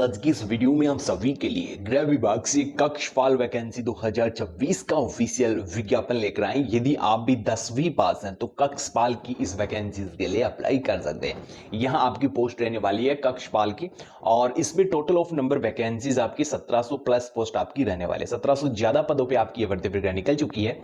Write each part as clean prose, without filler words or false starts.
आज की इस वीडियो में हम सभी के लिए गृह विभाग से कक्षपाल वैकेंसी 2026 का ऑफिशियल विज्ञापन लेकर आए। यदि आप भी 10वीं पास हैं तो कक्षपाल की इस वैकेंसी के लिए अप्लाई कर सकते हैं। यहां आपकी पोस्ट रहने वाली है कक्षपाल की और इसमें टोटल ऑफ नंबर वैकेंसीज आपकी 1700 प्लस पोस्ट आपकी रहने वाले 1700 ज्यादा पदों पर आपकी भर्ती प्रक्रिया निकल चुकी है।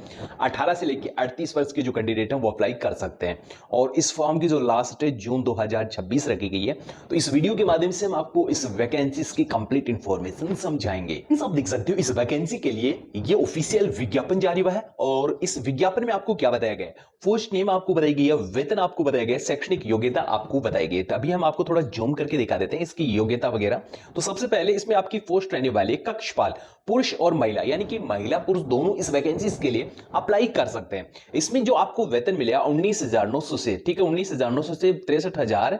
18 से लेकर 38 वर्ष के जो कैंडिडेट हैं वो अप्लाई कर सकते हैं और इस फॉर्म की जो लास्ट है जून 2026 रखी गई है। तो इस वीडियो के माध्यम से हम आपको इस वैकेंसीज की कंप्लीट इंफॉर्मेशन समझाएंगे। आप देख सकते हो इस वैकेंसी के लिए ये ऑफिशियल विज्ञापन जारी हुआ है और इस विज्ञापन में आपको क्या बताया गया है, पोस्ट नेम आपको बताई गई है, वेतन आपको बताया गया है, शैक्षणिक योग्यता आपको बताई गई है। तभी हम आपको थोड़ा जूम करके दिखा देते हैं इसकी योग्यता वगैरह। तो सबसे पहले इसमें आपकी पोस्ट रहने वाली है कक्षपाल, पुरुष और महिला यानी कि महिला पुरुष दोनों इस वैकेंसीज के लिए अप्लाई कर सकते हैं। इसमें जो आपको वेतन मिलेगा 19,900 से, ठीक है, 19,900 से 63,000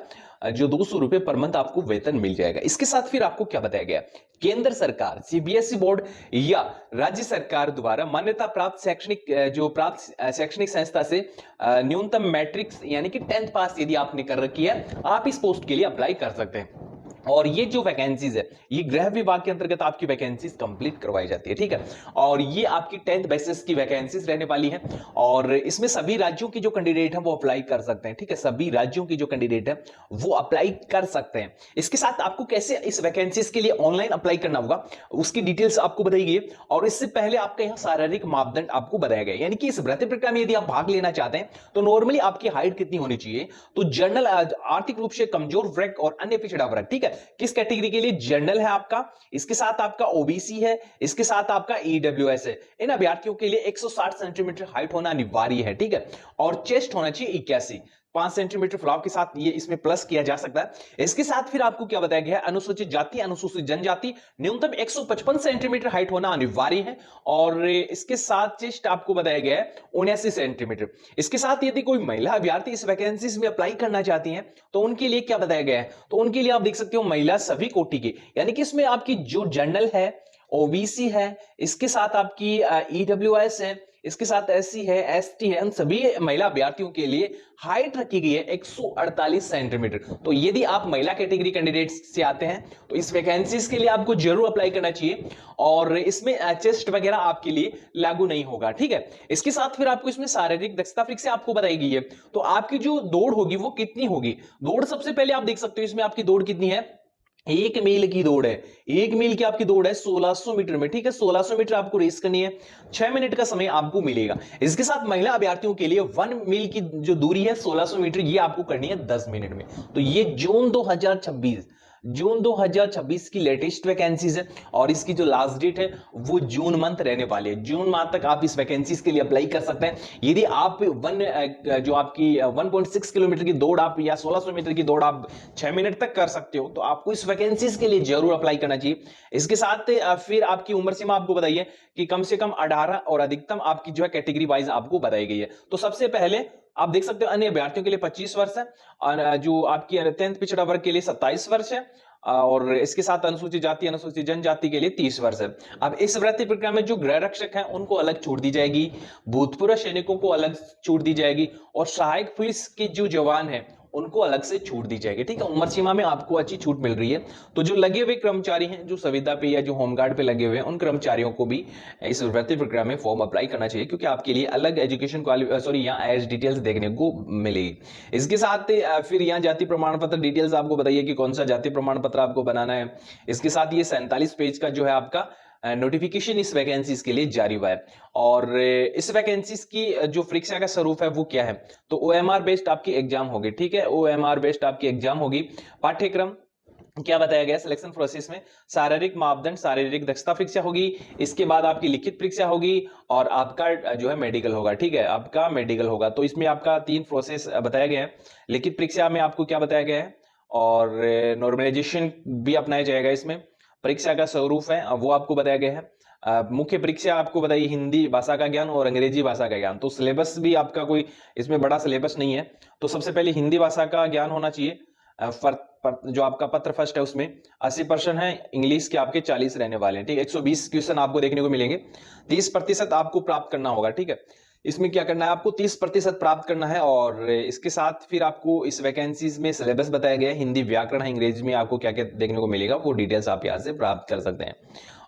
जो 200 रुपए पर मंथ आपको वेतन मिल जाएगा। इसके साथ फिर आपको क्या बताया गया, केंद्र सरकार सीबीएसई बोर्ड या राज्य सरकार द्वारा मान्यता प्राप्त शैक्षणिक संस्था से न्यूनतम मैट्रिक यानी कि 10th पास यदि आपने कर रखी है, आप इस पोस्ट के लिए अप्लाई कर सकते हैं। और ये जो वैकेंसीज है ये गृह विभाग के अंतर्गत आपकी वैकेंसीज कंप्लीट करवाई जाती है, ठीक है। और ये आपकी 10th बेसिस की वैकेंसीज रहने वाली है और इसमें सभी राज्यों की जो कैंडिडेट हैं वो अप्लाई कर सकते हैं, ठीक है। सभी राज्यों की जो कैंडिडेट है वो अप्लाई कर सकते हैं। इसके साथ आपको कैसे इस वैकेंसीज के लिए ऑनलाइन अप्लाई करना होगा उसकी डिटेल्स आपको बताई गई है और इससे पहले आपका यहाँ शारीरिक मापदंड आपको बताया गया, यानी कि इस भर्ती प्रक्रिया में यदि आप भाग लेना चाहते हैं तो नॉर्मली आपकी हाइट कितनी होनी चाहिए, तो जनरल आर्थिक रूप से कमजोर वर्ग और अन्य पिछड़ा वर्ग, ठीक है। किस कैटेगरी के लिए, जनरल है आपका, इसके साथ आपका ओबीसी है, इसके साथ आपका ईडब्ल्यूएस है। इन अभ्यर्थियों के लिए 160 सेंटीमीटर हाइट होना अनिवार्य है, ठीक है। और चेस्ट होना चाहिए 81, 5 सेंटीमीटर फुलाव के साथ ये इसमें प्लस किया जा सकता है। इसके साथ फिर आपको क्या बताया गया है, अनुसूचित जाति अनुसूचित जनजाति न्यूनतम 155 सेंटीमीटर हाइट होना अनिवार्य है और इसके साथ चेस्ट आपको बताया गया है 79 सेंटीमीटर। इसके साथ यदि कोई महिला अभ्यर्थी इस वैकेंसीज में अप्लाई करना चाहती हैं तो उनके लिए क्या बताया गया है, तो उनके लिए आप देख सकते हो महिला सभी कोटि की, यानी कि इसमें आपकी जो जनरल है, ओबीसी है, इसके साथ आपकी ईडब्ल्यूएस है, इसके साथ एससी है, एसटी है, उन सभी महिला अभ्यर्थियों के लिए हाइट रखी गई है 148 सेंटीमीटर। तो यदि आप महिला कैटेगरी कैंडिडेट से आते हैं तो इस वैकेंसीज के लिए आपको जरूर अप्लाई करना चाहिए और इसमें चेस्ट वगैरह आपके लिए लागू नहीं होगा, ठीक है। इसके साथ फिर आपको इसमें शारीरिक दक्षता फिर से आपको बताई गई है। तो आपकी जो दौड़ होगी वो कितनी होगी, दौड़ सबसे पहले आप देख सकते हो इसमें आपकी दौड़ कितनी है, 1 मील की दौड़ है। 1 मील की आपकी दौड़ है 1600 मीटर में, ठीक है। 1600 मीटर आपको रेस करनी है, 6 मिनट का समय आपको मिलेगा। इसके साथ महिला अभ्यर्थियों के लिए 1 मील की जो दूरी है 1600 मीटर ये आपको करनी है 10 मिनट में। तो ये जून 2026 की लेटेस्ट वैकेंसीज है और इसकी जो लास्ट डेट है वो जून मंथ रहने वाली है। जून माह तक आप इस वैकेंसीज के लिए अप्लाई कर सकते हैं। यदि आप जो आपकी 1.6 किलोमीटर की दौड़ आप या 1600 मीटर की दौड़ आप 6 मिनट तक कर सकते हो तो आपको इस वैकेंसीज के लिए जरूर अप्लाई करना चाहिए। इसके साथ फिर आपकी उम्र सीमा आपको बताइए कि कम से कम 18 और अधिकतम आपकी जो है कैटेगरी वाइज आपको बताई गई है। तो सबसे पहले आप देख सकते हो अन्य अभ्यर्थियों के लिए 25 वर्ष है और जो आपकी 10th पिछड़ा वर्ग के लिए 27 वर्ष है और इसके साथ अनुसूचित जाति अनुसूचित जनजाति के लिए 30 वर्ष है। अब इस भर्ती प्रक्रिया में जो गृह रक्षक हैं उनको अलग छूट दी जाएगी, भूतपूर्व सैनिकों को अलग छूट दी जाएगी और सहायक पुलिस के जो जवान हैं उनको अलग से छूट दी जाएगी, ठीक है। उम्र सीमा में आपको अच्छी छूट मिल रही है। तो जो लगे हुए कर्मचारी हैं जो संविदा पे या जो होमगार्ड पे लगे हुए हैं उन कर्मचारियों को भी इस भर्ती प्रक्रिया में फॉर्म अप्लाई करना चाहिए क्योंकि आपके लिए अलग एजुकेशन यहाँ एज डिटेल्स देखने को मिलेगी। इसके साथ फिर यहाँ जाति प्रमाण पत्र डिटेल्स आपको बताइए कि कौन सा जाति प्रमाण पत्र आपको बनाना है। इसके साथ ये 47 पेज का जो है आपका नोटिफिकेशन इस वैकेंसीज के लिए जारी हुआ है और इस वैकेंसीज की जो परीक्षा का स्वरूप है वो क्या है, तो ओएमआर बेस्ड आपकी एग्जाम होगी, ठीक है। ओएमआर बेस्ड आपकी एग्जाम होगी। पाठ्यक्रम क्या बताया गया सिलेक्शन प्रोसेस में, शारीरिक मापदंड शारीरिक दक्षता परीक्षा होगी, इसके बाद आपकी लिखित परीक्षा होगी और आपका जो है मेडिकल होगा, ठीक है, आपका मेडिकल होगा। तो इसमें आपका 3 प्रोसेस बताया गया है। लिखित परीक्षा में आपको क्या बताया गया है और नॉर्मलाइजेशन भी अपनाया जाएगा। इसमें परीक्षा का स्वरूप है वो आपको बताया गया है। मुख्य परीक्षा आपको बताइए हिंदी भाषा का ज्ञान और अंग्रेजी भाषा का ज्ञान। तो सिलेबस भी आपका कोई इसमें बड़ा सिलेबस नहीं है। तो सबसे पहले हिंदी भाषा का ज्ञान होना चाहिए। जो आपका पत्र फर्स्ट है उसमें 80% है, इंग्लिश के आपके 40 रहने वाले हैं, ठीक है। 120 क्वेश्चन आपको देखने को मिलेंगे, 30% आपको प्राप्त करना होगा, ठीक है। इसमें क्या करना है, आपको 30% प्राप्त करना है और इसके साथ फिर आपको इस वैकेंसीज में सिलेबस बताया गया है, हिंदी व्याकरण है, अंग्रेजी में आपको क्या क्या देखने को मिलेगा वो डिटेल्स आप यहाँ से प्राप्त कर सकते हैं।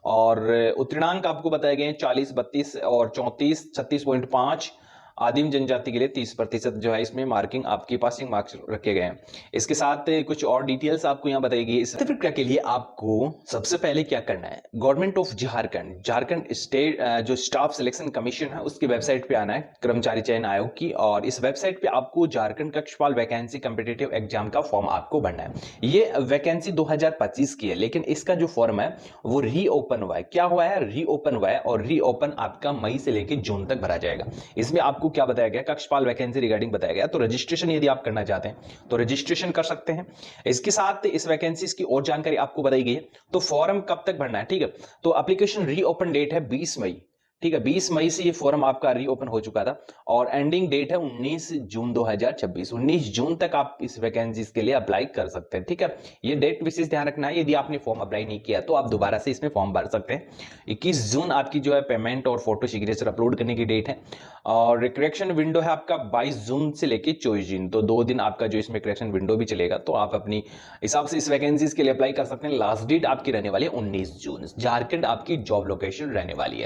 और उत्तीर्णांक आपको बताए गए हैं 40, 32 और 34, 36.5। आदिम जनजाति के लिए 30% जो है इसमें मार्किंग आपके पासिंग मार्क्स रखे गए हैं। इसके साथ कुछ और डिटेल्स आपको यहाँ बताई गई है। इस प्रक्रिया के लिए आपको सबसे पहले क्या करना है, गवर्नमेंट ऑफ झारखंड स्टेट जो स्टाफ सिलेक्शन कमीशन है उसकी वेबसाइट पे आना है, कर्मचारी चयन आयोग की, और इस वेबसाइट पे आपको झारखंड कक्षपाल वैकेंसी कॉम्पिटिटिव एग्जाम का फॉर्म आपको भरना है। ये वैकेंसी 2025 की है, लेकिन इसका जो फॉर्म है वो रीओपन हुआ है। क्या हुआ है, रीओपन हुआ है, और रीओपन आपका मई से लेकर जून तक भरा जाएगा। इसमें आपको क्या बताया गया, कक्षपाल वैकेंसी रिगार्डिंग बताया गया। तो रजिस्ट्रेशन यदि आप करना चाहते हैं तो रजिस्ट्रेशन कर सकते हैं। इसके साथ इस वैकेंसीज की और जानकारी आपको बताई गई है। तो फॉर्म कब तक भरना है, ठीक है, तो एप्लीकेशन रीओपन डेट है 20 मई, ठीक है, 20 मई से ये फॉर्म आपका रीओपन हो चुका था, और एंडिंग डेट है 19 जून 2026। 19 जून तक आप इस वैकेंसीज के लिए अप्लाई कर सकते हैं, ठीक है। ये डेट विशेष ध्यान रखना है, यदि आपने फॉर्म अप्लाई नहीं किया तो आप दोबारा से इसमें फॉर्म भर सकते हैं। 21 जून आपकी जो है पेमेंट और फोटो सिग्नेचर अपलोड करने की डेट है, और करेक्शन विंडो है आपका 22 जून से लेकर 24 जून, तो 2 दिन आपका जो इसमें करेक्शन विंडो भी चलेगा। तो आप अपनी हिसाब से इस वैकेंसीज के लिए अप्लाई कर सकते हैं। लास्ट डेट आपकी रहने वाली है 19 जून। झारखंड आपकी जॉब लोकेशन रहने वाली है।